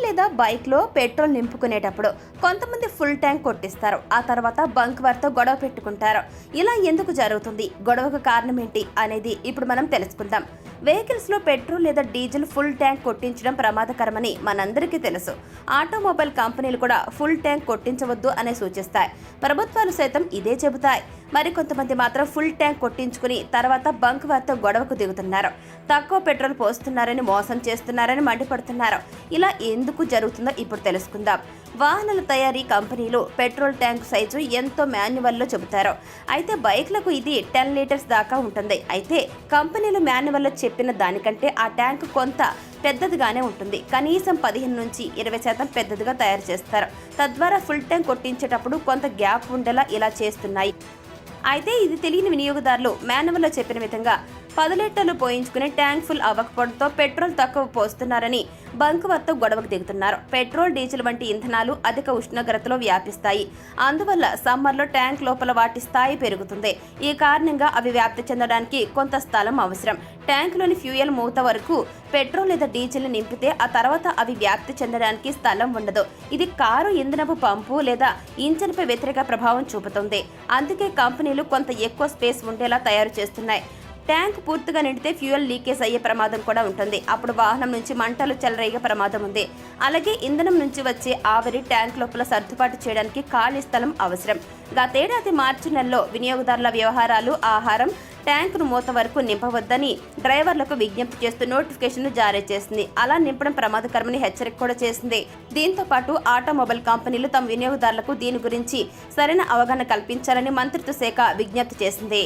లేదా బైక్లో పెట్రోల్ నింపుకునేటప్పుడు కొంతమంది ఫుల్ ట్యాంక్ కొట్టిస్తారు. ఆ తర్వాత బంక్ వారితో గొడవ పెట్టుకుంటారు. ఇలా ఎందుకు జరుగుతుంది, గొడవకు కారణం ఏంటి అనేది ఇప్పుడు మనం తెలుసుకుందాం. వెహికల్స్లో పెట్రోల్ లేదా డీజిల్ ఫుల్ ట్యాంక్ కొట్టించడం ప్రమాదకరమని మనందరికీ తెలుసు. ఆటోమొబైల్ కంపెనీలు కూడా ఫుల్ ట్యాంక్ కొట్టించవద్దు అనే సూచిస్తాయి. ప్రభుత్వాలు సైతం ఇదే చెబుతాయి. మరికొంతమంది మాత్రం ఫుల్ ట్యాంక్ కొట్టించుకుని తర్వాత బంక్ వారితో గొడవకు దిగుతున్నారు. తక్కువ పెట్రోల్ పోస్తున్నారని, మోసం చేస్తున్నారని మండిపడుతున్నారు. ఇలా ఎందుకు జరుగుతుందో ఇప్పుడు తెలుసుకుందాం. వాహనాల తయారీ కంపెనీలు పెట్రోల్ ట్యాంక్ సైజు ఎంతో మాన్యువల్లో చెబుతారు. అయితే బైక్లకు ఇది 10 లీటర్స్ దాకా ఉంటుంది. అయితే కంపెనీలు మాన్యువల్లో చెప్పిన దానికంటే ఆ ట్యాంక్ కొంత పెద్దదిగానే ఉంటుంది. కనీసం 15 నుంచి 20% పెద్దదిగా తయారు చేస్తారు. తద్వారా ఫుల్ ట్యాంక్ కొట్టించేటప్పుడు కొంత గ్యాప్ ఉండేలా ఇలా చేస్తున్నాయి. అయితే ఇది తెలియని వినియోగదారులు మాన్యువల్లో చెప్పిన విధంగా 10 లీటర్లు పోయించుకుని ట్యాంక్ ఫుల్ అవ్వకపోవడంతో పెట్రోల్ తక్కువ పోస్తున్నారని బంక్ వద్ద గొడవకు దిగుతున్నారు. పెట్రోల్, డీజిల్ వంటి ఇంధనాలు అధిక ఉష్ణోగ్రతలో వ్యాపిస్తాయి. అందువల్ల సమ్మర్లో ట్యాంక్ లోపల వాటి స్థాయి పెరుగుతుంది. ఈ కారణంగా అవి వ్యాప్తి చెందడానికి కొంత స్థలం అవసరం. ట్యాంకులోని ఫ్యూయల్ మూత వరకు పెట్రోల్ లేదా డీజిల్ని నింపితే ఆ తర్వాత అవి వ్యాప్తి చెందడానికి స్థలం ఉండదు. ఇది కారు ఇంధనపు పంపు లేదా ఇంజన్పై వ్యతిరేక ప్రభావం చూపుతుంది. అందుకే కంపెనీలు కొంత ఎక్కువ స్పేస్ ఉండేలా తయారు చేస్తున్నాయి. ట్యాంక్ పూర్తిగా నిండితే ఫ్యూయల్ లీకేజ్ అయ్యే ప్రమాదం కూడా ఉంటుంది. అప్పుడు వాహనం నుంచి మంటలు చెలరేగే ప్రమాదం ఉంది. అలాగే ఇంధనం నుంచి వచ్చే ఆవిరి ట్యాంక్ లోపల సర్దుబాటు చేయడానికి ఖాళీ స్థలం అవసరం. గతేడాది మార్చి నెలలో వినియోగదారుల వ్యవహారాలు, ఆహారం ట్యాంకును మూత వరకు నింపవద్దని డ్రైవర్లకు విజ్ఞప్తి చేస్తూ నోటిఫికేషన్ను జారీ చేసింది. అలా నింపడం ప్రమాదకరమని హెచ్చరిక కూడా చేసింది. దీంతో పాటు ఆటోమొబైల్ కంపెనీలు తమ వినియోగదారులకు దీని గురించి సరైన అవగాహన కల్పించాలని మంత్రిత్వ శాఖ విజ్ఞప్తి చేసింది.